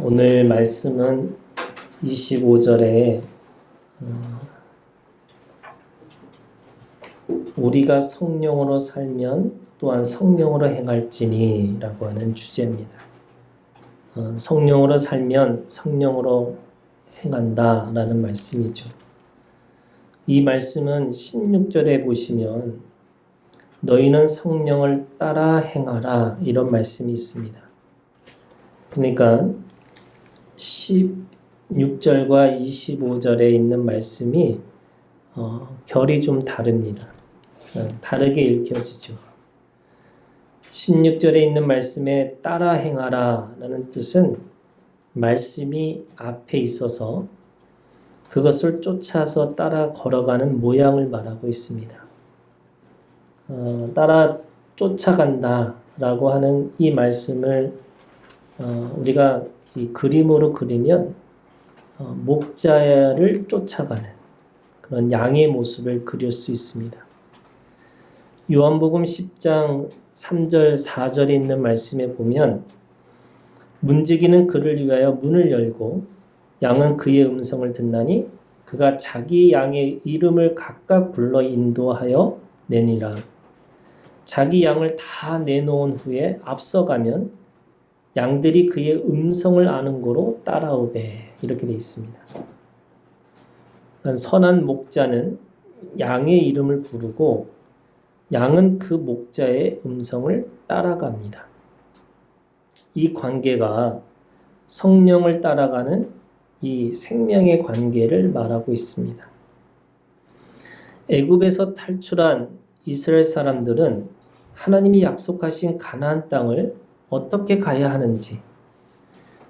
오늘 말씀은 25절에 우리가 성령으로 살면 또한 성령으로 행할지니 라고 하는 주제입니다. 성령으로 살면 성령으로 행한다 라는 말씀이죠. 이 말씀은 16절에 보시면 너희는 성령을 따라 행하라 이런 말씀이 있습니다. 그러니까 16절과 25절에 있는 말씀이 결이 좀 다릅니다. 다르게 읽혀지죠. 16절에 있는 말씀에 따라 행하라 라는 뜻은 말씀이 앞에 있어서 그것을 쫓아서 따라 걸어가는 모양을 말하고 있습니다. 따라 쫓아간다 라고 하는 이 말씀을 우리가 이 그림으로 그리면 목자를 쫓아가는 그런 양의 모습을 그릴 수 있습니다. 요한복음 10장 3절 4절에 있는 말씀에 보면 문지기는 그를 위하여 문을 열고 양은 그의 음성을 듣나니 그가 자기 양의 이름을 각각 불러 인도하여 내니라. 자기 양을 다 내놓은 후에 앞서가면 양들이 그의 음성을 아는 고로 따라오되 이렇게 되어 있습니다. 그러니까 선한 목자는 양의 이름을 부르고 양은 그 목자의 음성을 따라갑니다. 이 관계가 성령을 따라가는 이 생명의 관계를 말하고 있습니다. 애굽에서 탈출한 이스라엘 사람들은 하나님이 약속하신 가나안 땅을 어떻게 가야 하는지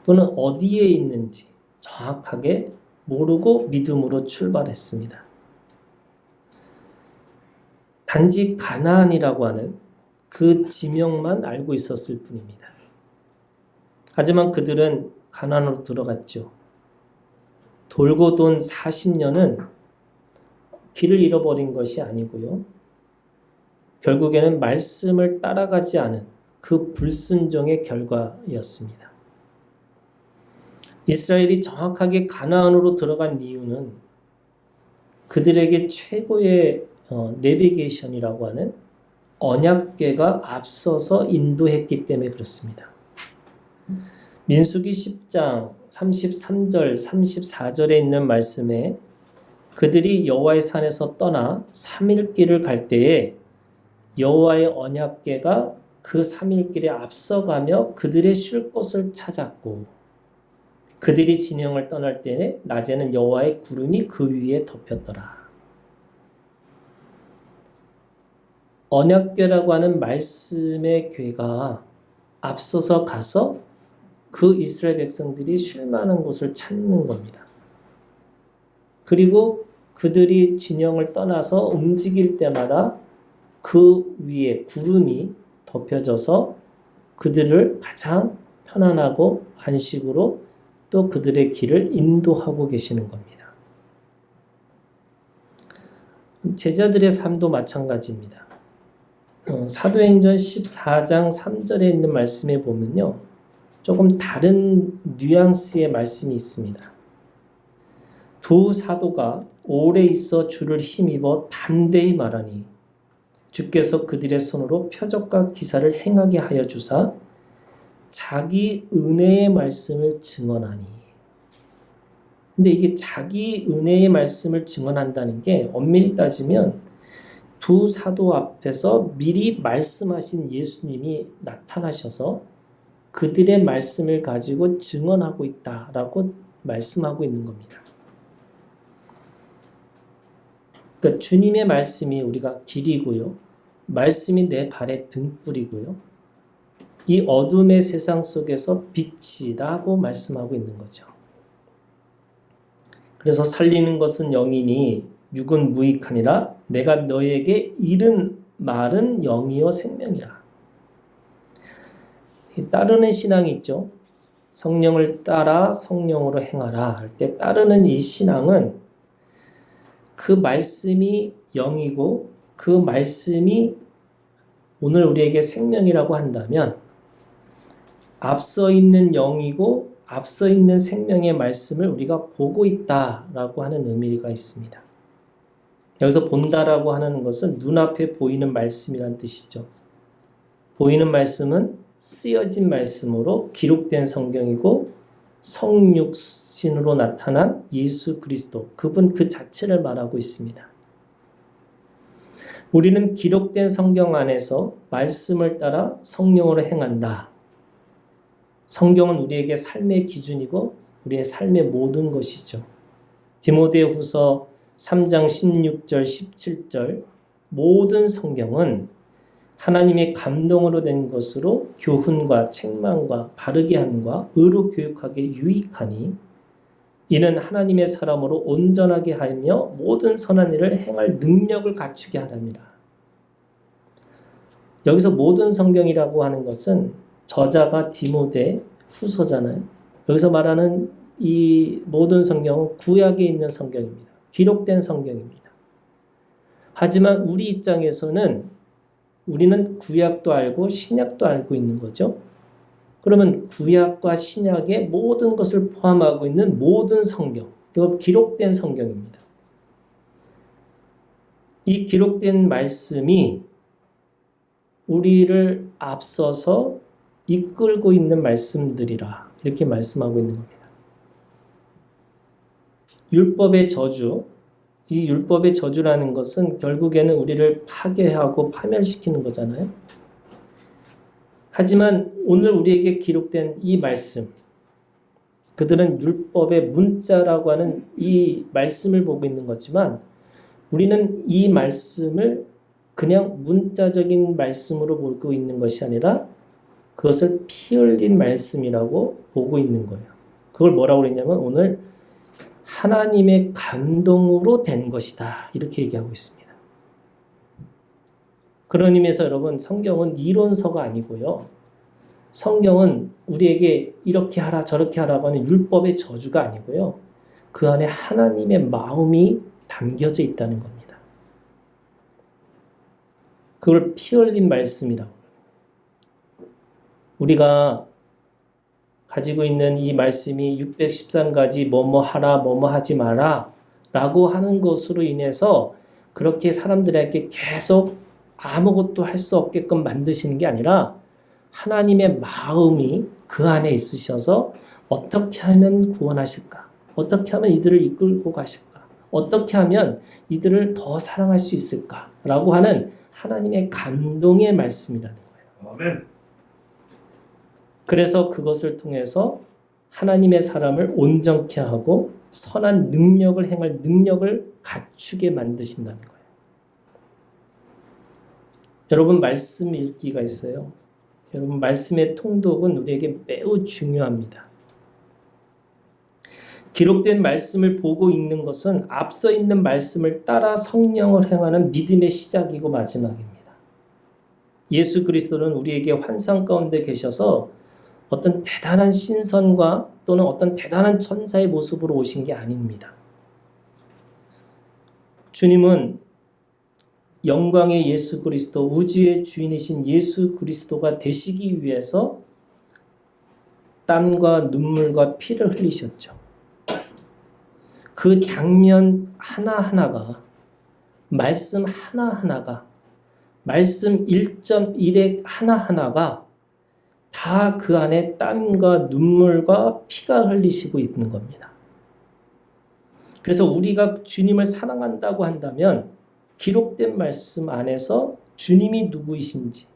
또는 어디에 있는지 정확하게 모르고 믿음으로 출발했습니다. 단지 가나안이라고 하는 그 지명만 알고 있었을 뿐입니다. 하지만 그들은 가나안으로 들어갔죠. 돌고 돈 40년은 길을 잃어버린 것이 아니고요. 결국에는 말씀을 따라가지 않은 그 불순종의 결과였습니다. 이스라엘이 정확하게 가나안으로 들어간 이유는 그들에게 최고의 내비게이션이라고 하는 언약궤가 앞서서 인도했기 때문에 그렇습니다. 민수기 10장 33절 34절에 있는 말씀에 그들이 여호와의 산에서 떠나 3일 길을 갈 때에 여호와의 언약궤가 그 3일 길에 앞서가며 그들의 쉴 곳을 찾았고 그들이 진영을 떠날 때에 낮에는 여호와의 구름이 그 위에 덮였더라. 언약궤라고 하는 말씀의 궤가 앞서서 가서 그 이스라엘 백성들이 쉴 만한 곳을 찾는 겁니다. 그리고 그들이 진영을 떠나서 움직일 때마다 그 위에 구름이 덮여져서 그들을 가장 편안하고 안식으로 또 그들의 길을 인도하고 계시는 겁니다. 제자들의 삶도 마찬가지입니다. 사도행전 14장 3절에 있는 말씀에 보면요. 조금 다른 뉘앙스의 말씀이 있습니다. 두 사도가 오래 있어 주를 힘입어 담대히 말하니 주께서 그들의 손으로 표적과 기사를 행하게 하여 주사 자기 은혜의 말씀을 증언하니. 근데 이게 자기 은혜의 말씀을 증언한다는 게 엄밀히 따지면 두 사도 앞에서 미리 말씀하신 예수님이 나타나셔서 그들의 말씀을 가지고 증언하고 있다라고 말씀하고 있는 겁니다. 그러니까 주님의 말씀이 우리가 길이고요. 말씀이 내 발의 등불이고요. 이 어둠의 세상 속에서 빛이라고 말씀하고 있는 거죠. 그래서 살리는 것은 영이니 육은 무익하니라 내가 너에게 이른 말은 영이요 생명이라. 따르는 신앙이 있죠. 성령을 따라 성령으로 행하라 할 때 따르는 이 신앙은 그 말씀이 영이고 그 말씀이 오늘 우리에게 생명이라고 한다면 앞서 있는 영이고 앞서 있는 생명의 말씀을 우리가 보고 있다라고 하는 의미가 있습니다. 여기서 본다라고 하는 것은 눈앞에 보이는 말씀이란 뜻이죠. 보이는 말씀은 쓰여진 말씀으로 기록된 성경이고 성육신으로 나타난 예수 그리스도, 그분 그 자체를 말하고 있습니다. 우리는 기록된 성경 안에서 말씀을 따라 성령으로 행한다. 성경은 우리에게 삶의 기준이고 우리의 삶의 모든 것이죠. 디모데후서 3장 16절 17절 모든 성경은 하나님의 감동으로 된 것으로 교훈과 책망과 바르게 함과 의로 교육하기에 유익하니 이는 하나님의 사람으로 온전하게 하며 모든 선한 일을 행할 능력을 갖추게 하랍니다. 여기서 모든 성경이라고 하는 것은 저자가 디모데 후서잖아요. 여기서 말하는 이 모든 성경은 구약에 있는 성경입니다. 기록된 성경입니다. 하지만 우리 입장에서는 우리는 구약도 알고 신약도 알고 있는 거죠. 그러면 구약과 신약의 모든 것을 포함하고 있는 모든 성경, 이거 기록된 성경입니다. 이 기록된 말씀이 우리를 앞서서 이끌고 있는 말씀들이라 이렇게 말씀하고 있는 겁니다. 율법의 저주, 이 율법의 저주라는 것은 결국에는 우리를 파괴하고 파멸시키는 거잖아요. 하지만 오늘 우리에게 기록된 이 말씀, 그들은 율법의 문자라고 하는 이 말씀을 보고 있는 거지만 우리는 이 말씀을 그냥 문자적인 말씀으로 보고 있는 것이 아니라 그것을 피 흘린 말씀이라고 보고 있는 거예요. 그걸 뭐라고 그랬냐면 오늘 하나님의 감동으로 된 것이다 이렇게 얘기하고 있습니다. 그런 의미에서 여러분 성경은 이론서가 아니고요. 성경은 우리에게 이렇게 하라 저렇게 하라고 하는 율법의 저주가 아니고요. 그 안에 하나님의 마음이 담겨져 있다는 겁니다. 그걸 피 흘린 말씀이라고. 우리가 가지고 있는 이 말씀이 613가지 뭐뭐 하라 뭐뭐 하지 마라 라고 하는 것으로 인해서 그렇게 사람들에게 계속 아무것도 할 수 없게끔 만드시는 게 아니라 하나님의 마음이 그 안에 있으셔서 어떻게 하면 구원하실까? 어떻게 하면 이들을 이끌고 가실까? 어떻게 하면 이들을 더 사랑할 수 있을까? 라고 하는 하나님의 감동의 말씀이라는 거예요. 아멘. 그래서 그것을 통해서 하나님의 사람을 온전케 하고 선한 능력을 행할 능력을 갖추게 만드신다는 거예요. 여러분 말씀 읽기가 있어요. 여러분 말씀의 통독은 우리에게 매우 중요합니다. 기록된 말씀을 보고 읽는 것은 앞서 있는 말씀을 따라 성령을 행하는 믿음의 시작이고 마지막입니다. 예수 그리스도는 우리에게 환상 가운데 계셔서 어떤 대단한 신선과 또는 어떤 대단한 천사의 모습으로 오신 게 아닙니다. 주님은 영광의 예수 그리스도, 우주의 주인이신 예수 그리스도가 되시기 위해서 땀과 눈물과 피를 흘리셨죠. 그 장면 하나하나가, 말씀 하나하나가, 말씀 1.1획 하나하나가 다 그 안에 땀과 눈물과 피가 흘리시고 있는 겁니다. 그래서 우리가 주님을 사랑한다고 한다면 기록된 말씀 안에서 주님이 누구이신지,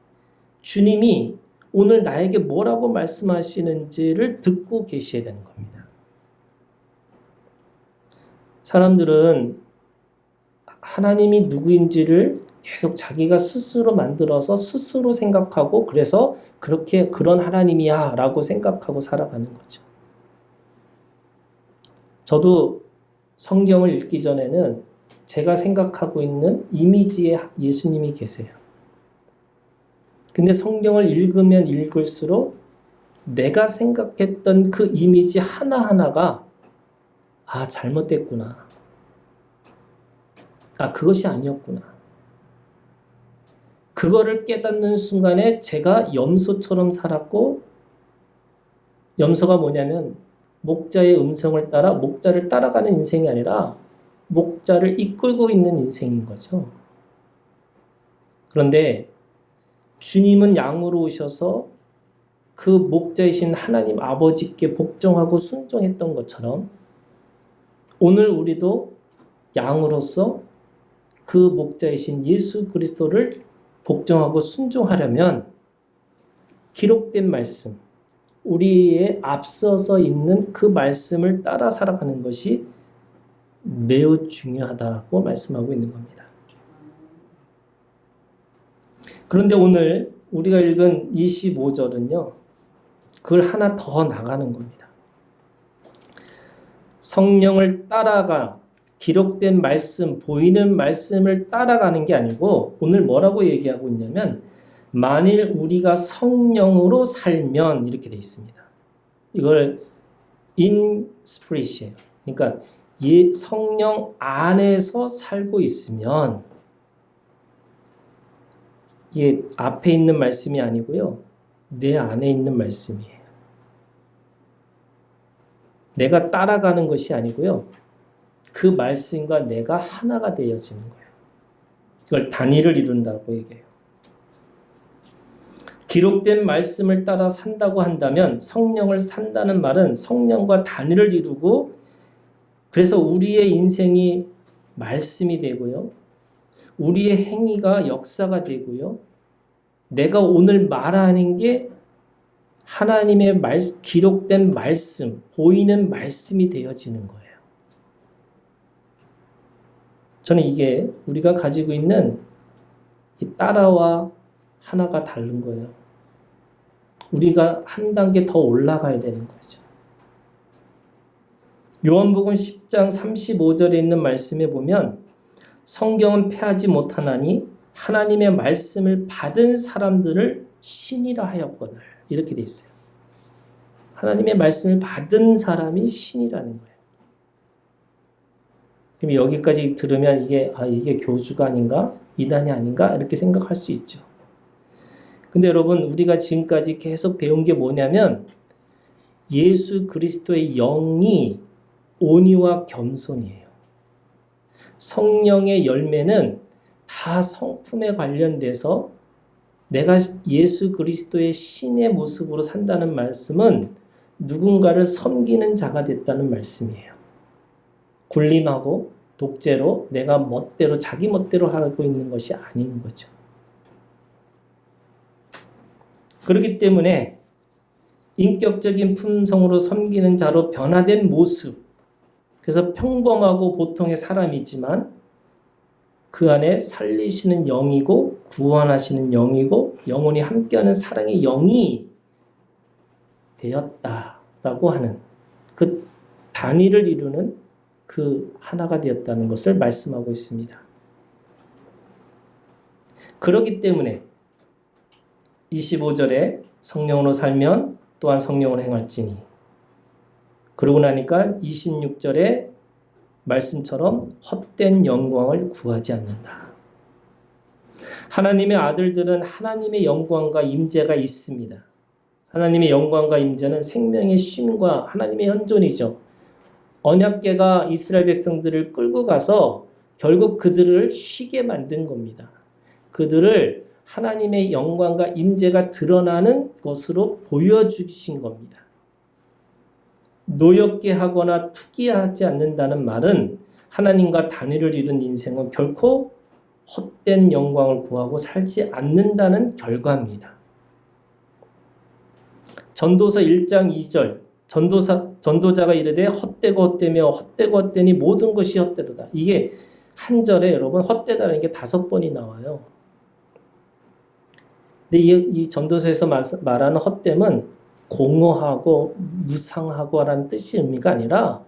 주님이 오늘 나에게 뭐라고 말씀하시는지를 듣고 계셔야 되는 겁니다. 사람들은 하나님이 누구인지를 계속 자기가 스스로 만들어서 스스로 생각하고 그래서 그렇게 그런 하나님이야 라고 생각하고 살아가는 거죠. 저도 성경을 읽기 전에는 제가 생각하고 있는 이미지의 예수님이 계세요. 근데 성경을 읽으면 읽을수록 내가 생각했던 그 이미지 하나하나가 잘못됐구나. 그것이 아니었구나. 그거를 깨닫는 순간에 제가 염소처럼 살았고, 염소가 뭐냐면 목자의 음성을 따라 목자를 따라가는 인생이 아니라 목자를 이끌고 있는 인생인 거죠. 그런데 주님은 양으로 오셔서 그 목자이신 하나님 아버지께 복종하고 순종했던 것처럼 오늘 우리도 양으로서 그 목자이신 예수 그리스도를 복종하고 순종하려면 기록된 말씀, 우리의 앞서서 있는 그 말씀을 따라 살아가는 것이 매우 중요하다고 말씀하고 있는 겁니다. 그런데 오늘 우리가 읽은 25절은요, 그걸 하나 더 나가는 겁니다. 성령을 따라가 기록된 말씀, 보이는 말씀을 따라가는 게 아니고 오늘 뭐라고 얘기하고 있냐면 만일 우리가 성령으로 살면 이렇게 돼 있습니다. 이걸 in spirit이에요. 그러니까 성령 안에서 살고 있으면 이게 앞에 있는 말씀이 아니고요. 내 안에 있는 말씀이에요. 내가 따라가는 것이 아니고요. 그 말씀과 내가 하나가 되어지는 거예요. 이걸 단위를 이룬다고 얘기해요. 기록된 말씀을 따라 산다고 한다면 성령을 산다는 말은 성령과 단위를 이루고 그래서 우리의 인생이 말씀이 되고요. 우리의 행위가 역사가 되고요. 내가 오늘 말하는 게 하나님의 기록된 말씀, 보이는 말씀이 되어지는 거예요. 저는 이게 우리가 가지고 있는 이 따라와 하나가 다른 거예요. 우리가 한 단계 더 올라가야 되는 거죠. 요한복음 10장 35절에 있는 말씀에 보면 성경은 패하지 못하나니 하나님의 말씀을 받은 사람들을 신이라 하였거늘 이렇게 돼 있어요. 하나님의 말씀을 받은 사람이 신이라는 거예요. 그럼 여기까지 들으면 이게 교주가 아닌가? 이단이 아닌가? 이렇게 생각할 수 있죠. 근데 여러분 우리가 지금까지 계속 배운 게 뭐냐면 예수 그리스도의 영이 온유와 겸손이에요. 성령의 열매는 다 성품에 관련돼서 내가 예수 그리스도의 신의 모습으로 산다는 말씀은 누군가를 섬기는 자가 됐다는 말씀이에요. 굴림하고 독재로 내가 멋대로 자기 멋대로 하고 있는 것이 아닌 거죠. 그렇기 때문에 인격적인 품성으로 섬기는 자로 변화된 모습, 그래서 평범하고 보통의 사람이지만 그 안에 살리시는 영이고 구원하시는 영이고 영원히 함께하는 사랑의 영이 되었다라고 하는 그 단위를 이루는 그 하나가 되었다는 것을 말씀하고 있습니다. 그렇기 때문에 25절에 성령으로 살면 또한 성령으로 행할지니 그러고 나니까 26절에 말씀처럼 헛된 영광을 구하지 않는다. 하나님의 아들들은 하나님의 영광과 임재가 있습니다. 하나님의 영광과 임재는 생명의 쉼과 하나님의 현존이죠. 언약궤가 이스라엘 백성들을 끌고 가서 결국 그들을 쉬게 만든 겁니다. 그들을 하나님의 영광과 임재가 드러나는 것으로 보여주신 겁니다. 노엽게 하거나 투기하지 않는다는 말은 하나님과 단위를 이룬 인생은 결코 헛된 영광을 구하고 살지 않는다는 결과입니다. 전도서 1장 2절 전도자가 이르되 헛되고 헛되며 헛되고 헛되니 모든 것이 헛되도다. 이게 한 절에 여러분 헛되다는 게 5번이 나와요. 근데 이 전도서에서 말하는 헛됨은 공허하고 무상하고 라는 뜻의 의미가 아니라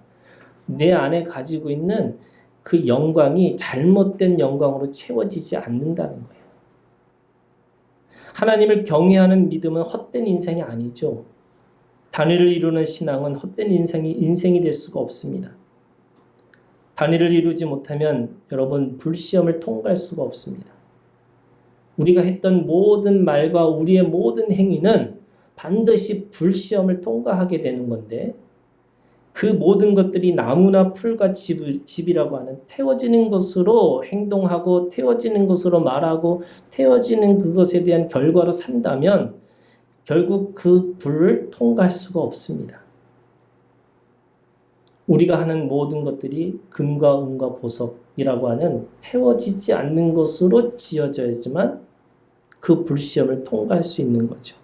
내 안에 가지고 있는 그 영광이 잘못된 영광으로 채워지지 않는다는 거예요. 하나님을 경외하는 믿음은 헛된 인생이 아니죠. 단위를 이루는 신앙은 헛된 인생이 될 수가 없습니다. 단위를 이루지 못하면 여러분 불시험을 통과할 수가 없습니다. 우리가 했던 모든 말과 우리의 모든 행위는 반드시 불시험을 통과하게 되는 건데 그 모든 것들이 나무나 풀과 집이라고 하는 태워지는 것으로 행동하고 태워지는 것으로 말하고 태워지는 그것에 대한 결과로 산다면 결국 그 불을 통과할 수가 없습니다. 우리가 하는 모든 것들이 금과 은과 보석이라고 하는 태워지지 않는 것으로 지어져야지만 그 불시험을 통과할 수 있는 거죠.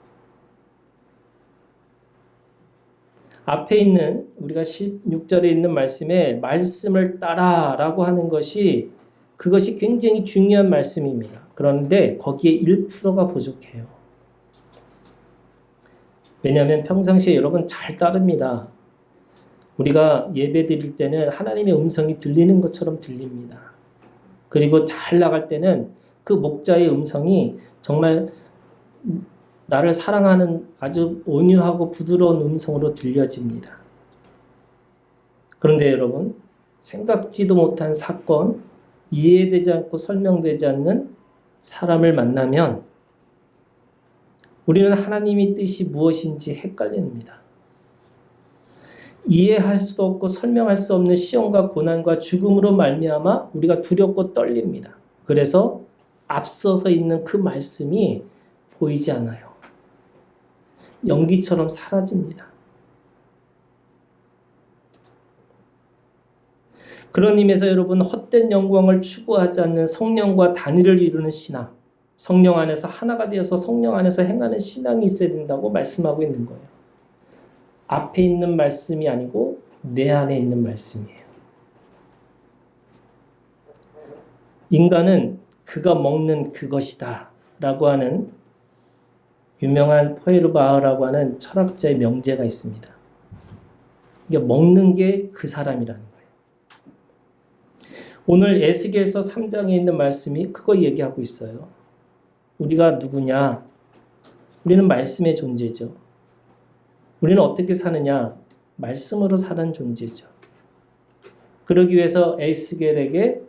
앞에 있는 우리가 16절에 있는 말씀에 말씀을 따라라고 하는 것이 그것이 굉장히 중요한 말씀입니다. 그런데 거기에 1%가 부족해요. 왜냐하면 평상시에 여러분 잘 따릅니다. 우리가 예배 드릴 때는 하나님의 음성이 들리는 것처럼 들립니다. 그리고 잘 나갈 때는 그 목자의 음성이 정말 나를 사랑하는 아주 온유하고 부드러운 음성으로 들려집니다. 그런데 여러분, 생각지도 못한 사건, 이해되지 않고 설명되지 않는 사람을 만나면 우리는 하나님의 뜻이 무엇인지 헷갈립니다. 이해할 수도 없고 설명할 수 없는 시험과 고난과 죽음으로 말미암아 우리가 두렵고 떨립니다. 그래서 앞서서 있는 그 말씀이 보이지 않아요. 연기처럼 사라집니다. 그런 의미에서 여러분, 헛된 영광을 추구하지 않는 성령과 단위를 이루는 신앙, 성령 안에서 하나가 되어서 성령 안에서 행하는 신앙이 있어야 된다고 말씀하고 있는 거예요. 앞에 있는 말씀이 아니고 내 안에 있는 말씀이에요. 인간은 그가 먹는 그것이다 라고 하는 유명한 포에르바흐라고 하는 철학자의 명제가 있습니다. 이게 먹는 게 그 사람이라는 거예요. 오늘 에스겔서 3장에 있는 말씀이 그거 얘기하고 있어요. 우리가 누구냐? 우리는 말씀의 존재죠. 우리는 어떻게 사느냐? 말씀으로 사는 존재죠. 그러기 위해서 에스겔에게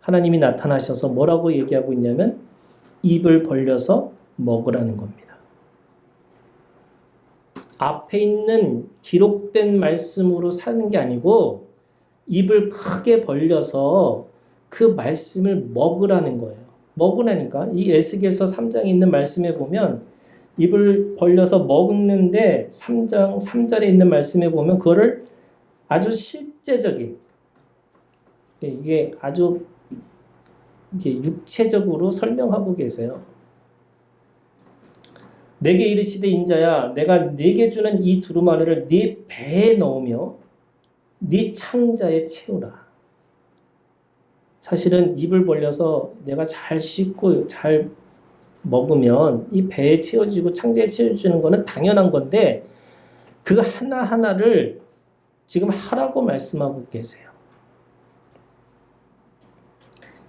하나님이 나타나셔서 뭐라고 얘기하고 있냐면 입을 벌려서 먹으라는 겁니다. 앞에 있는 기록된 말씀으로 사는 게 아니고 입을 크게 벌려서 그 말씀을 먹으라는 거예요. 먹으라니까 이 에스겔서 3장에 있는 말씀에 보면 입을 벌려서 먹는데 3장 3절에 있는 말씀에 보면 그거를 아주 실제적인 이게 아주 이게 육체적으로 설명하고 계세요. 내게 이르시되 인자야 내가 네게 주는 이 두루마리를 네 배에 넣으며 네 창자에 채우라. 사실은 입을 벌려서 내가 잘 씻고 잘 먹으면 이 배에 채워지고 창자에 채워지는 거는 당연한 건데 그 하나하나를 지금 하라고 말씀하고 계세요.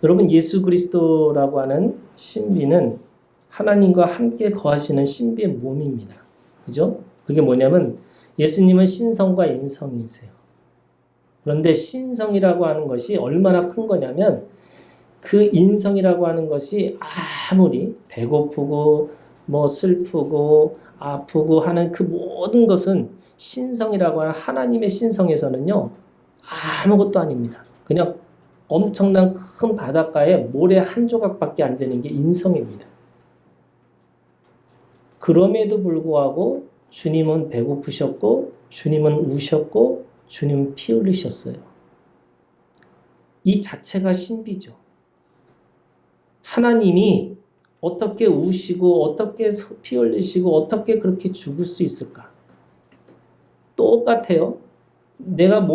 여러분, 예수 그리스도라고 하는 신비는 하나님과 함께 거하시는 신비의 몸입니다. 그죠? 그게 뭐냐면 예수님은 신성과 인성이세요. 그런데 신성이라고 하는 것이 얼마나 큰 거냐면 그 인성이라고 하는 것이 아무리 배고프고 뭐 슬프고 아프고 하는 그 모든 것은 신성이라고 하는 하나님의 신성에서는요 아무것도 아닙니다. 그냥 엄청난 큰 바닷가에 모래 한 조각밖에 안 되는 게 인성입니다. 그럼에도 불구하고 주님은 배고프셨고 주님은 우셨고 주님은 피 흘리셨어요. 이 자체가 신비죠. 하나님이 어떻게 우시고 어떻게 피 흘리시고 어떻게 그렇게 죽을 수 있을까? 똑같아요. 내가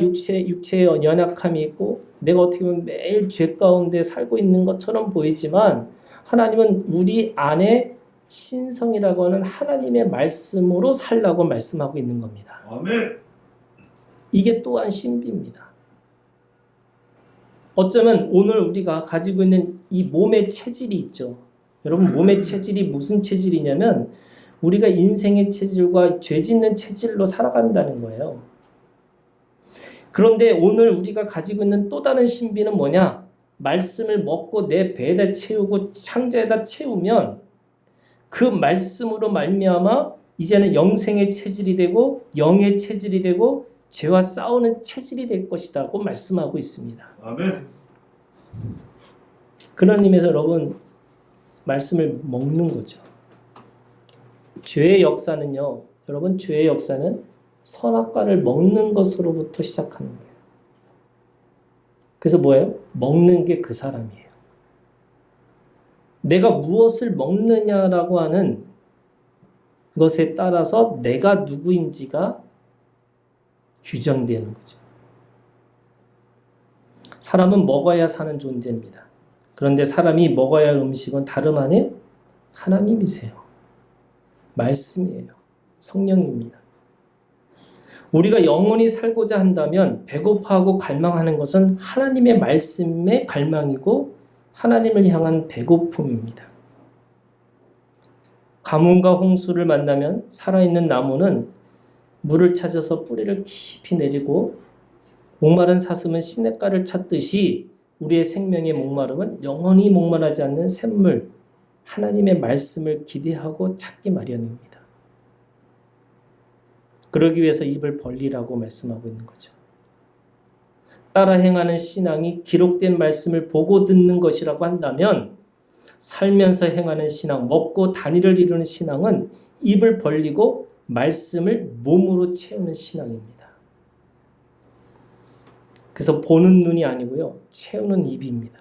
육체에 연약함이 있고 내가 어떻게 보면 매일 죄 가운데 살고 있는 것처럼 보이지만 하나님은 우리 안에 신성이라고 하는 하나님의 말씀으로 살라고 말씀하고 있는 겁니다. 아멘. 이게 또한 신비입니다. 어쩌면 오늘 우리가 가지고 있는 이 몸의 체질이 있죠. 여러분, 몸의 체질이 무슨 체질이냐면 우리가 인생의 체질과 죄 짓는 체질로 살아간다는 거예요. 그런데 오늘 우리가 가지고 있는 또 다른 신비는 뭐냐? 말씀을 먹고 내 배에다 채우고 창자에다 채우면 그 말씀으로 말미암아 이제는 영생의 체질이 되고 영의 체질이 되고 죄와 싸우는 체질이 될 것이라고 말씀하고 있습니다. 아멘. 그런 의미에서 여러분 말씀을 먹는 거죠. 죄의 역사는요. 여러분 죄의 역사는 선악과를 먹는 것으로부터 시작하는 거예요. 그래서 뭐예요? 먹는 게 그 사람이에요. 내가 무엇을 먹느냐라고 하는 것에 따라서 내가 누구인지가 규정되는 거죠. 사람은 먹어야 사는 존재입니다. 그런데 사람이 먹어야 할 음식은 다름 아닌 하나님이세요. 말씀이에요. 성령입니다. 우리가 영원히 살고자 한다면 배고파하고 갈망하는 것은 하나님의 말씀의 갈망이고 하나님을 향한 배고픔입니다. 가뭄과 홍수를 만나면 살아있는 나무는 물을 찾아서 뿌리를 깊이 내리고 목마른 사슴은 시냇가를 찾듯이 우리의 생명의 목마름은 영원히 목마르지 않는 샘물, 하나님의 말씀을 기대하고 찾기 마련입니다. 그러기 위해서 입을 벌리라고 말씀하고 있는 거죠. 따라 행하는 신앙이 기록된 말씀을 보고 듣는 것이라고 한다면 살면서 행하는 신앙, 먹고 단위를 이루는 신앙은 입을 벌리고 말씀을 몸으로 채우는 신앙입니다. 그래서 보는 눈이 아니고요. 채우는 입입니다.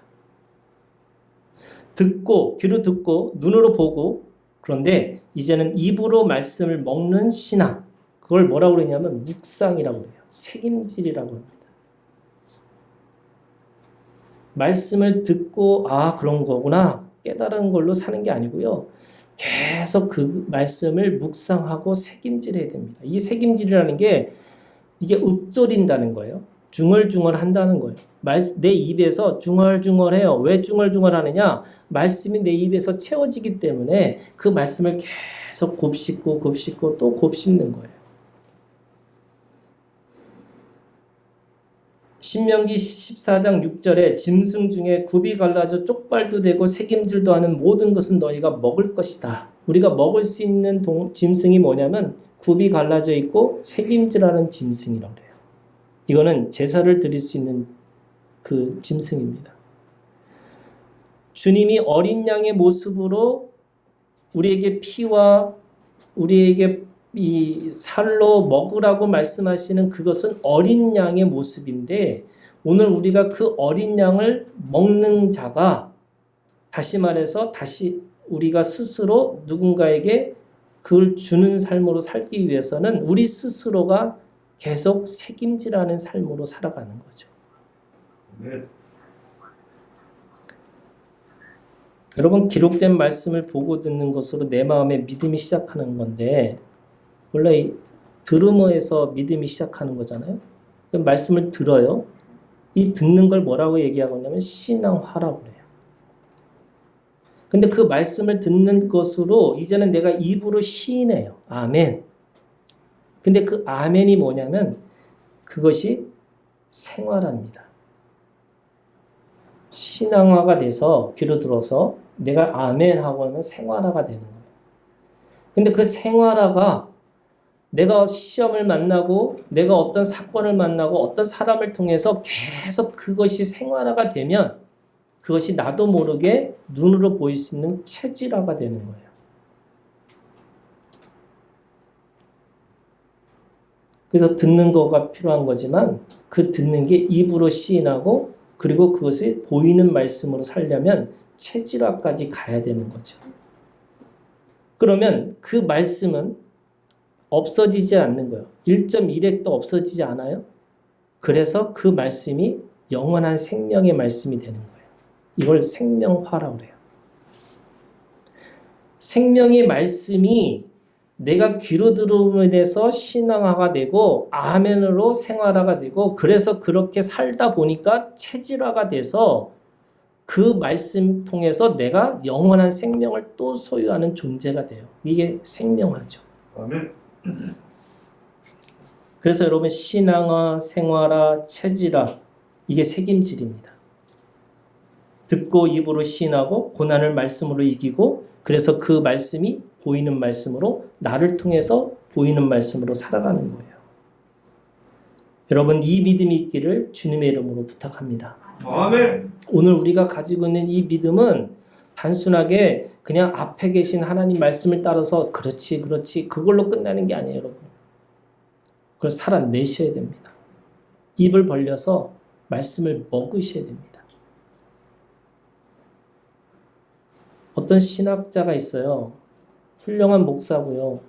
듣고, 귀로 듣고, 눈으로 보고, 그런데 이제는 입으로 말씀을 먹는 신앙. 그걸 뭐라고 그러냐면 묵상이라고 그래요. 책임질이라고 합니다. 말씀을 듣고 그런 거구나 깨달은 걸로 사는 게 아니고요. 계속 그 말씀을 묵상하고 책임질해야 됩니다. 이 책임질이라는 게 이게 읊조린다는 거예요. 중얼중얼 한다는 거예요. 내 입에서 중얼중얼해요. 왜 중얼중얼하느냐? 말씀이 내 입에서 채워지기 때문에 그 말씀을 계속 곱씹고 또 곱씹는 거예요. 신명기 14장 6절에 짐승 중에 굽이 갈라져 쪽발도 되고 새김질도 하는 모든 것은 너희가 먹을 것이다. 우리가 먹을 수 있는 짐승이 뭐냐면 굽이 갈라져 있고 새김질하는 짐승이라고 해요. 이거는 제사를 드릴 수 있는 그 짐승입니다. 주님이 어린 양의 모습으로 우리에게 피와 우리에게 이 살로 먹으라고 말씀하시는 그것은 어린 양의 모습인데 오늘 우리가 그 어린 양을 먹는 자가 다시 말해서 우리가 스스로 누군가에게 그걸 주는 삶으로 살기 위해서는 우리 스스로가 계속 책임질하는 삶으로 살아가는 거죠. 네. 여러분 기록된 말씀을 보고 듣는 것으로 내 마음에 믿음이 시작하는 건데 원래 들음에서 믿음이 시작하는 거잖아요. 그럼 말씀을 들어요. 이 듣는 걸 뭐라고 얘기하고 있냐면 신앙화라고 그래요. 근데 그 말씀을 듣는 것으로 이제는 내가 입으로 시인해요. 아멘. 근데 그 아멘이 뭐냐면 그것이 생활합니다. 신앙화가 돼서 귀로 들어서 내가 아멘 하고 하면 생활화가 되는 거예요. 근데 그 생활화가 내가 시험을 만나고 내가 어떤 사건을 만나고 어떤 사람을 통해서 계속 그것이 생활화가 되면 그것이 나도 모르게 눈으로 보일 수 있는 체질화가 되는 거예요. 그래서 듣는 거가 필요한 거지만 그 듣는 게 입으로 시인하고 그리고 그것을 보이는 말씀으로 살려면 체질화까지 가야 되는 거죠. 그러면 그 말씀은 없어지지 않는 거예요. 1.1핵도 없어지지 않아요. 그래서 그 말씀이 영원한 생명의 말씀이 되는 거예요. 이걸 생명화라고 그래요. 생명의 말씀이 내가 귀로 들음으로 인해서 신앙화가 되고 아멘으로 생활화가 되고 그래서 그렇게 살다 보니까 체질화가 돼서 그 말씀 통해서 내가 영원한 생명을 또 소유하는 존재가 돼요. 이게 생명화죠. 아멘. 그래서 여러분 신앙화, 생활화, 체질화 이게 책임질입니다. 듣고 입으로 시인하고 고난을 말씀으로 이기고 그래서 그 말씀이 보이는 말씀으로 나를 통해서 보이는 말씀으로 살아가는 거예요. 여러분 이 믿음이 있기를 주님의 이름으로 부탁합니다. 아멘. 오늘 우리가 가지고 있는 이 믿음은 단순하게 그냥 앞에 계신 하나님 말씀을 따라서 그렇지 그걸로 끝나는 게 아니에요, 여러분. 그걸 살아내셔야 됩니다. 입을 벌려서 말씀을 먹으셔야 됩니다. 어떤 신학자가 있어요. 훌륭한 목사고요.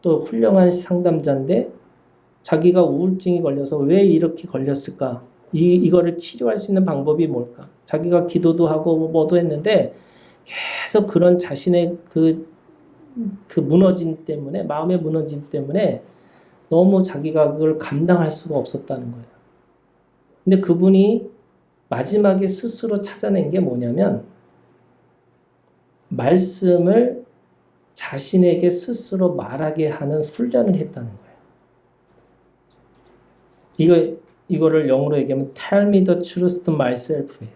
또 훌륭한 상담자인데 자기가 우울증이 걸려서 왜 이렇게 걸렸을까? 이거를 치료할 수 있는 방법이 뭘까? 자기가 기도도 하고 뭐도 했는데 계속 그런 자신의 그 무너짐 때문에, 마음의 무너짐 때문에 너무 자기가 그걸 감당할 수가 없었다는 거예요. 근데 그분이 마지막에 스스로 찾아낸 게 뭐냐면 말씀을 자신에게 스스로 말하게 하는 훈련을 했다는 거예요. 이거를 영어로 얘기하면 Tell me the truth to myself예요.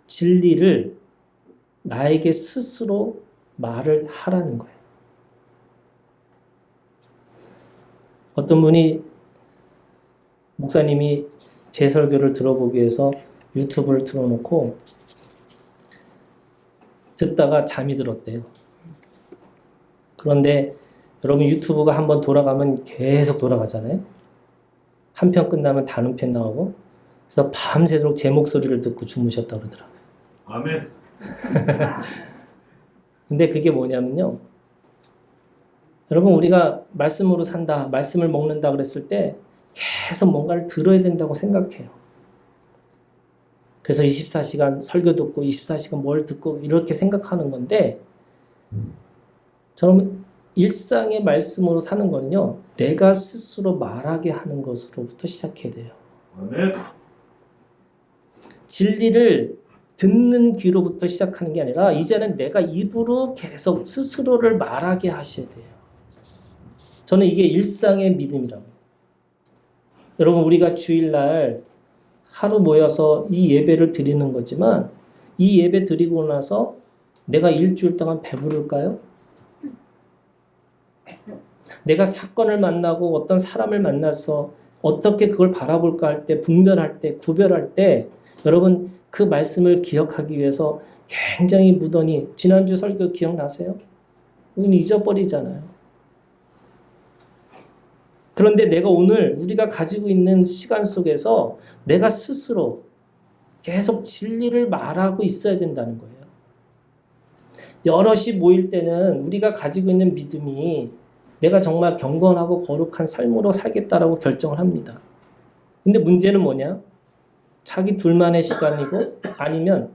진리를 나에게 스스로 말을 하라는 거예요. 어떤 분이 목사님이 제 설교를 들어보기 위해서 유튜브를 틀어놓고 듣다가 잠이 들었대요. 그런데 여러분 유튜브가 한번 돌아가면 계속 돌아가잖아요. 한 편 끝나면 다른 편 나오고 그래서 밤새도록 제 목소리를 듣고 주무셨다고 그러더라고요. 아멘. 근데 그게 뭐냐면요. 여러분 우리가 말씀으로 산다, 말씀을 먹는다 그랬을 때 계속 뭔가를 들어야 된다고 생각해요. 그래서 24시간 설교 듣고 24시간 뭘 듣고 이렇게 생각하는 건데 저는 일상의 말씀으로 사는 거는요. 내가 스스로 말하게 하는 것으로부터 시작해야 돼요. 아멘. 진리를 듣는 귀로부터 시작하는 게 아니라 이제는 내가 입으로 계속 스스로를 말하게 하셔야 돼요. 저는 이게 일상의 믿음이라고. 여러분 우리가 주일날 하루 모여서 이 예배를 드리는 거지만 이 예배 드리고 나서 내가 일주일 동안 배부를까요? 내가 사건을 만나고 어떤 사람을 만나서 어떻게 그걸 바라볼까 할 때, 분별할 때, 구별할 때 여러분 그 말씀을 기억하기 위해서 굉장히 무던히 지난주 설교 기억나세요? 우리는 잊어버리잖아요. 그런데 내가 오늘 우리가 가지고 있는 시간 속에서 내가 스스로 계속 진리를 말하고 있어야 된다는 거예요. 여럿이 모일 때는 우리가 가지고 있는 믿음이 내가 정말 경건하고 거룩한 삶으로 살겠다라고 결정을 합니다. 근데 문제는 뭐냐? 자기 둘만의 시간이고 아니면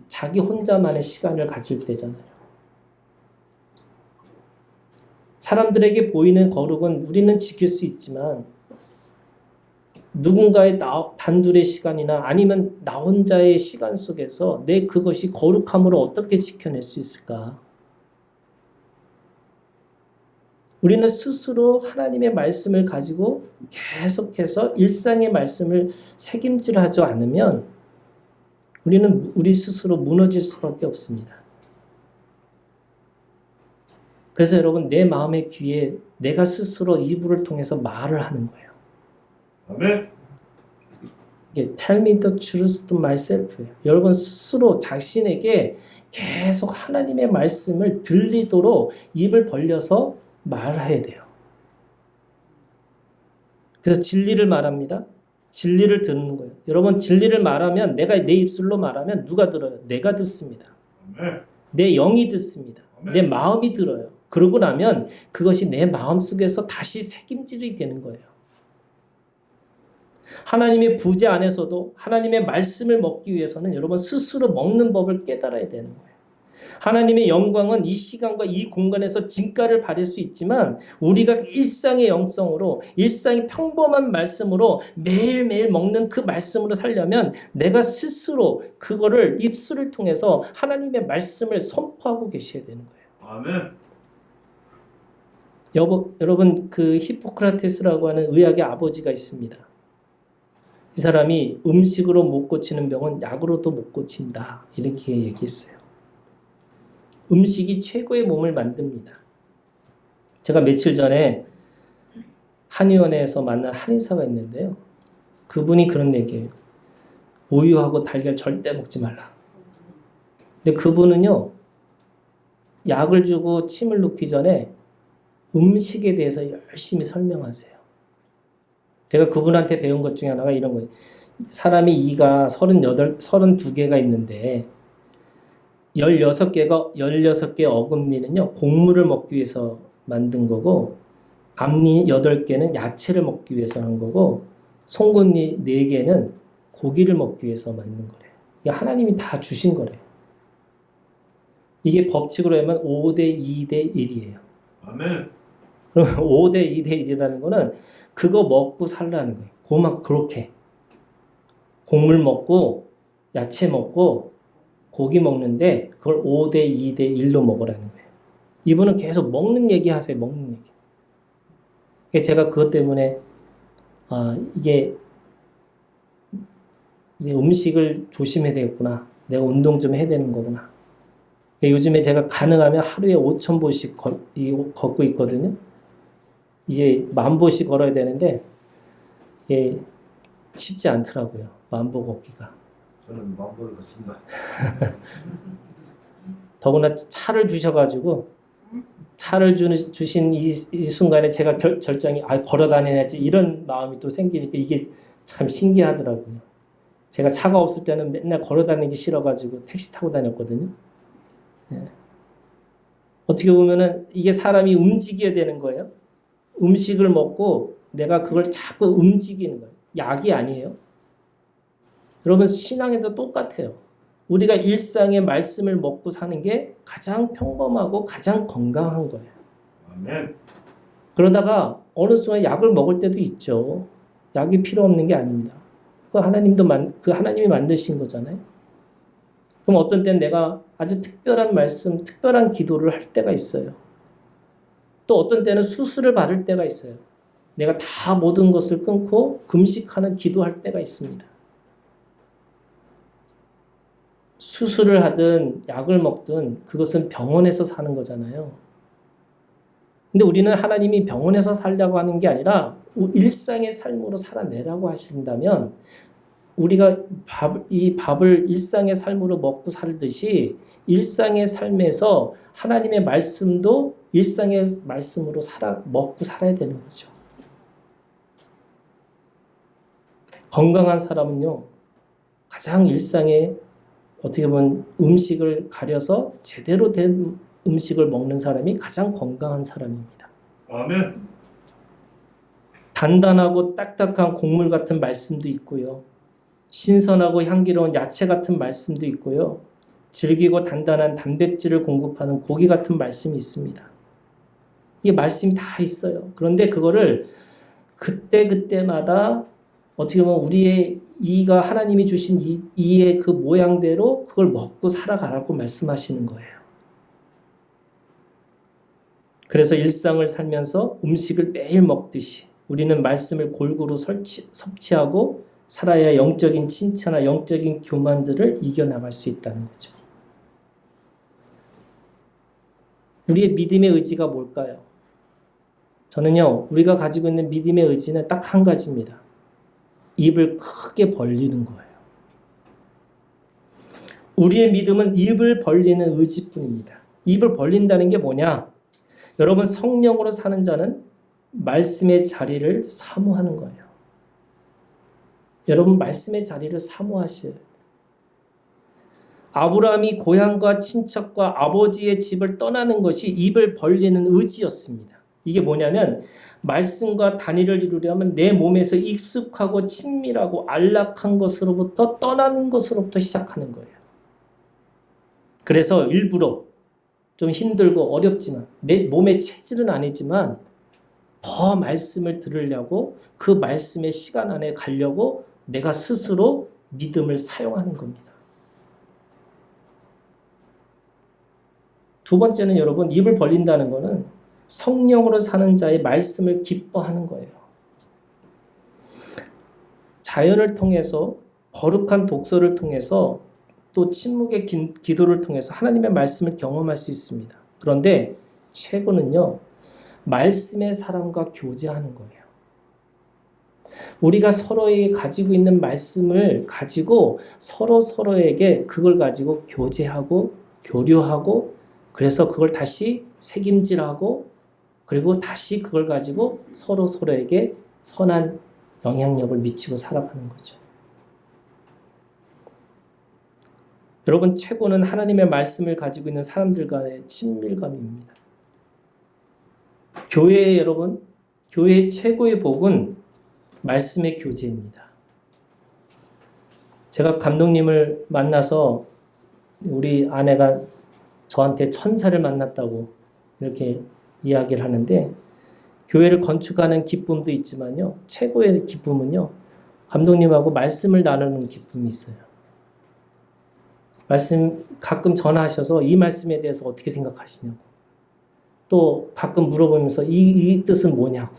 자기 혼자만의 시간을 가질 때잖아요. 사람들에게 보이는 거룩은 우리는 지킬 수 있지만 누군가의 단둘의 시간이나 아니면 나 혼자의 시간 속에서 내 그것이 거룩함으로 어떻게 지켜낼 수 있을까? 우리는 스스로 하나님의 말씀을 가지고 계속해서 일상의 말씀을 새김질하지 않으면 우리는 우리 스스로 무너질 수밖에 없습니다. 그래서 여러분 내 마음의 귀에 내가 스스로 이불을 통해서 말을 하는 거예요. 아멘. 이게 Tell me the truth to myself예요. 여러분 스스로 자신에게 계속 하나님의 말씀을 들리도록 입을 벌려서 말해야 돼요. 그래서 진리를 말합니다. 진리를 듣는 거예요. 여러분 진리를 말하면 내가 내 입술로 말하면 누가 들어요? 내가 듣습니다. 아멘. 내 영이 듣습니다. 내 마음이 들어요. 그러고 나면 그것이 내 마음속에서 다시 새김질이 되는 거예요. 하나님의 부재 안에서도 하나님의 말씀을 먹기 위해서는 여러분 스스로 먹는 법을 깨달아야 되는 거예요. 하나님의 영광은 이 시간과 이 공간에서 진가를 받을 수 있지만 우리가 일상의 영성으로 일상의 평범한 말씀으로 매일매일 먹는 그 말씀으로 살려면 내가 스스로 그거를 입술을 통해서 하나님의 말씀을 선포하고 계셔야 되는 거예요. 아멘. 여러분 그 히포크라테스라고 하는 의학의 아버지가 있습니다. 이 사람이 음식으로 못 고치는 병은 약으로도 못 고친다 이렇게 얘기했어요. 음식이 최고의 몸을 만듭니다. 제가 며칠 전에 한의원에서 만난 한의사가 있는데요. 그분이 그런 얘기예요. 우유하고 달걀 절대 먹지 말라. 근데 그분은요, 약을 주고 침을 놓기 전에 음식에 대해서 열심히 설명하세요. 제가 그분한테 배운 것 중에 하나가 이런 거예요. 사람이 이가 32개가 있는데 16개 어금니는요, 곡물을 먹기 위해서 만든 거고, 앞니 8개는 야채를 먹기 위해서 한 거고, 송곳니 4개는 고기를 먹기 위해서 만든 거래요. 이게 하나님이 다 주신 거래요. 이게 법칙으로 하면 5대 2대 1이에요. 아멘. 그럼 5대 2대 1이라는 거는 그거 먹고 살라는 거예요. 그렇게. 곡물 먹고, 야채 먹고, 고기 먹는데 그걸 5대 2대 1로 먹으라는 거예요. 이분은 계속 먹는 얘기 하세요. 먹는 얘기. 제가 그것 때문에 이게 음식을 조심해야 되겠구나. 내가 운동 좀 해야 되는 거구나. 요즘에 제가 가능하면 하루에 5,000보씩 걷고 있거든요. 이게 10,000보씩 걸어야 되는데 이게 쉽지 않더라고요. 10,000보 걷기가. 저는 만보를 걷습니다. 더구나 차를 주셔가지고 차를 주신 이 순간에 제가 결정이 걸어 다녀야지 이런 마음이 또 생기니까 이게 참 신기하더라고요. 제가 차가 없을 때는 맨날 걸어 다니기 싫어가지고 택시 타고 다녔거든요. 예. 어떻게 보면은 이게 사람이 움직여야 되는 거예요. 음식을 먹고 내가 그걸 자꾸 움직이는 거예요. 약이 아니에요. 여러분 신앙에도 똑같아요. 우리가 일상의 말씀을 먹고 사는 게 가장 평범하고 가장 건강한 거예요. 아멘. 그러다가 어느 순간 약을 먹을 때도 있죠. 약이 필요 없는 게 아닙니다. 그 하나님이 만드신 거잖아요. 그럼 어떤 때는 내가 아주 특별한 말씀, 특별한 기도를 할 때가 있어요. 또 어떤 때는 수술을 받을 때가 있어요. 내가 다 모든 것을 끊고 금식하는 기도할 때가 있습니다. 수술을 하든 약을 먹든 그것은 병원에서 사는 거잖아요. 근데 우리는 하나님이 병원에서 살려고 하는 게 아니라 일상의 삶으로 살아내라고 하신다면 우리가 이 밥을 일상의 삶으로 먹고 살듯이 일상의 삶에서 하나님의 말씀도 일상의 말씀으로 먹고 살아야 되는 거죠. 건강한 사람은요, 가장 일상에 어떻게 보면 음식을 가려서 제대로 된 음식을 먹는 사람이 가장 건강한 사람입니다. 아멘. 단단하고 딱딱한 곡물 같은 말씀도 있고요. 신선하고 향기로운 야채 같은 말씀도 있고요. 질기고 단단한 단백질을 공급하는 고기 같은 말씀이 있습니다. 이게 말씀이 다 있어요. 그런데 그거를 그때마다 어떻게 보면 우리의 이가 하나님이 주신 이의 그 모양대로 그걸 먹고 살아가라고 말씀하시는 거예요. 그래서 일상을 살면서 음식을 매일 먹듯이 우리는 말씀을 골고루 섭취하고 살아야 영적인 칭찬이나 영적인 교만들을 이겨나갈 수 있다는 거죠. 우리의 믿음의 의지가 뭘까요? 저는요, 우리가 가지고 있는 믿음의 의지는 딱 한 가지입니다. 입을 크게 벌리는 거예요. 우리의 믿음은 입을 벌리는 의지뿐입니다. 입을 벌린다는 게 뭐냐? 여러분 성령으로 사는 자는 말씀의 자리를 사모하는 거예요. 여러분 말씀의 자리를 사모하셔야 돼요. 아브라함이 고향과 친척과 아버지의 집을 떠나는 것이 입을 벌리는 의지였습니다. 이게 뭐냐면 말씀과 단위를 이루려면 내 몸에서 익숙하고 친밀하고 안락한 것으로부터 떠나는 것으로부터 시작하는 거예요. 그래서 일부러 좀 힘들고 어렵지만 내 몸의 체질은 아니지만 더 말씀을 들으려고 그 말씀의 시간 안에 가려고 내가 스스로 믿음을 사용하는 겁니다. 두 번째는 여러분 입을 벌린다는 것은 성령으로 사는 자의 말씀을 기뻐하는 거예요. 자연을 통해서 거룩한 독서를 통해서 또 침묵의 기도를 통해서 하나님의 말씀을 경험할 수 있습니다. 그런데 최고는요. 말씀의 사람과 교제하는 거예요. 우리가 서로에게 가지고 있는 말씀을 가지고 서로에게 그걸 가지고 교제하고 교류하고 그래서 그걸 다시 책임질하고 그리고 다시 그걸 가지고 서로에게 선한 영향력을 미치고 살아가는 거죠. 여러분, 최고는 하나님의 말씀을 가지고 있는 사람들 간의 친밀감입니다. 교회의 최고의 복은 말씀의 교제입니다. 제가 감독님을 만나서 우리 아내가 저한테 천사를 만났다고 이렇게 이야기를 하는데 교회를 건축하는 기쁨도 있지만요. 최고의 기쁨은요. 감독님하고 말씀을 나누는 기쁨이 있어요. 말씀 가끔 전화하셔서 이 말씀에 대해서 어떻게 생각하시냐고. 또 가끔 물어보면서 이 뜻은 뭐냐고.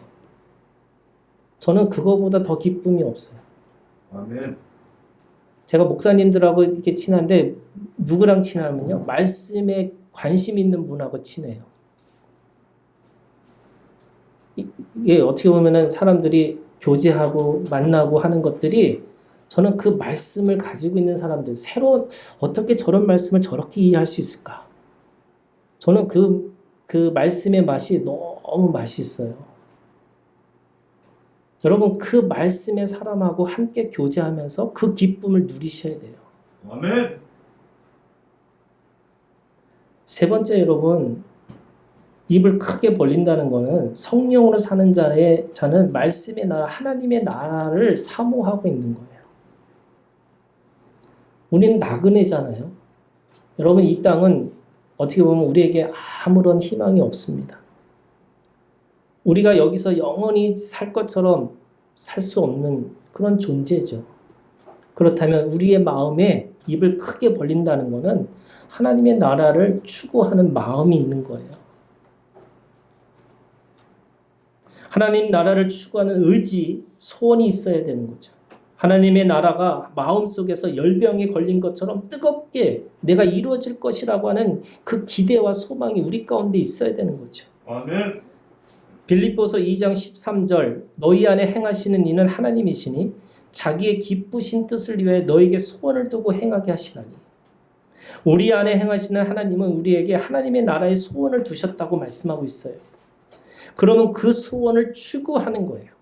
저는 그거보다 더 기쁨이 없어요. 아멘. 제가 목사님들하고 이렇게 친한데 누구랑 친하면요. 말씀에 관심 있는 분하고 친해요. 이게 어떻게 보면은 사람들이 교제하고 만나고 하는 것들이 저는 그 말씀을 가지고 있는 사람들, 새로운, 어떻게 저런 말씀을 저렇게 이해할 수 있을까? 저는 그 말씀의 맛이 너무 맛있어요. 여러분, 그 말씀의 사람하고 함께 교제하면서 그 기쁨을 누리셔야 돼요. 아멘. 세 번째, 여러분, 입을 크게 벌린다는 것은 성령으로 사는 자는 말씀의 나라, 하나님의 나라를 사모하고 있는 거예요. 우리는 나그네잖아요. 여러분, 이 땅은 어떻게 보면 우리에게 아무런 희망이 없습니다. 우리가 여기서 영원히 살 것처럼 살 수 없는 그런 존재죠. 그렇다면 우리의 마음에 입을 크게 벌린다는 것은 하나님의 나라를 추구하는 마음이 있는 거예요. 하나님 나라를 추구하는 의지, 소원이 있어야 되는 거죠. 하나님의 나라가 마음속에서 열병에 걸린 것처럼 뜨겁게 내가 이루어질 것이라고 하는 그 기대와 소망이 우리 가운데 있어야 되는 거죠. 아멘. 빌립보서 2장 13절 너희 안에 행하시는 이는 하나님이시니 자기의 기쁘신 뜻을 위해 너에게 소원을 두고 행하게 하시나니 우리 안에 행하시는 하나님은 우리에게 하나님의 나라의 소원을 두셨다고 말씀하고 있어요. 그러면 그 소원을 추구하는 거예요.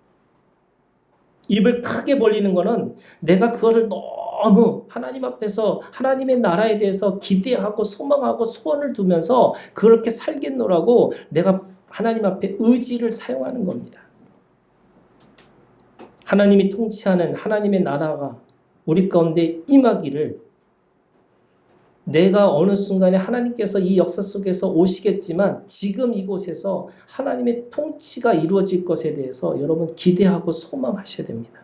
입을 크게 벌리는 거는 내가 그거를 너무 하나님 앞에서 하나님의 나라에 대해서 기대하고 소망하고 소원을 두면서 그렇게 살겠노라고 내가 하나님 앞에 의지를 사용하는 겁니다. 하나님이 통치하는 하나님의 나라가 우리 가운데 임하기를 내가 어느 순간에 하나님께서 이 역사 속에서 오시겠지만 지금 이곳에서 하나님의 통치가 이루어질 것에 대해서 여러분 기대하고 소망하셔야 됩니다.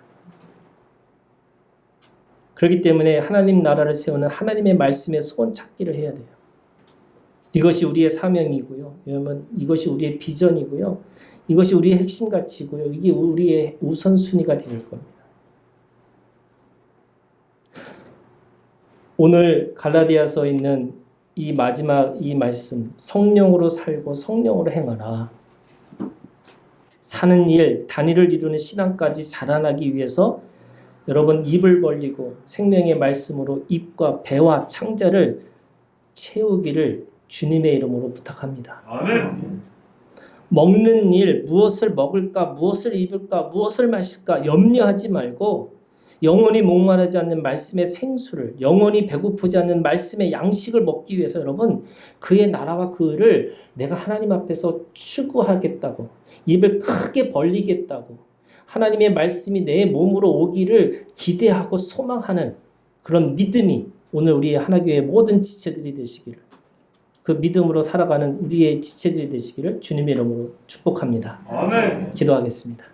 그렇기 때문에 하나님 나라를 세우는 하나님의 말씀의 소원 찾기를 해야 돼요. 이것이 우리의 사명이고요. 여러분 이것이 우리의 비전이고요. 이것이 우리의 핵심 가치고요. 이게 우리의 우선순위가 될 겁니다. 오늘 갈라디아서에 있는 이 마지막 이 말씀 성령으로 살고 성령으로 행하라. 사는 일, 단위를 이루는 신앙까지 자라나기 위해서 여러분 입을 벌리고 생명의 말씀으로 입과 배와 창자를 채우기를 주님의 이름으로 부탁합니다. 아멘. 먹는 일, 무엇을 먹을까, 무엇을 입을까, 무엇을 마실까 염려하지 말고 영원히 목마르지 않는 말씀의 생수를, 영원히 배고프지 않는 말씀의 양식을 먹기 위해서 여러분 그의 나라와 그 의를 내가 하나님 앞에서 추구하겠다고 입을 크게 벌리겠다고 하나님의 말씀이 내 몸으로 오기를 기대하고 소망하는 그런 믿음이 오늘 우리의 하나교회 모든 지체들이 되시기를 그 믿음으로 살아가는 우리의 지체들이 되시기를 주님의 이름으로 축복합니다. 아멘. 기도하겠습니다.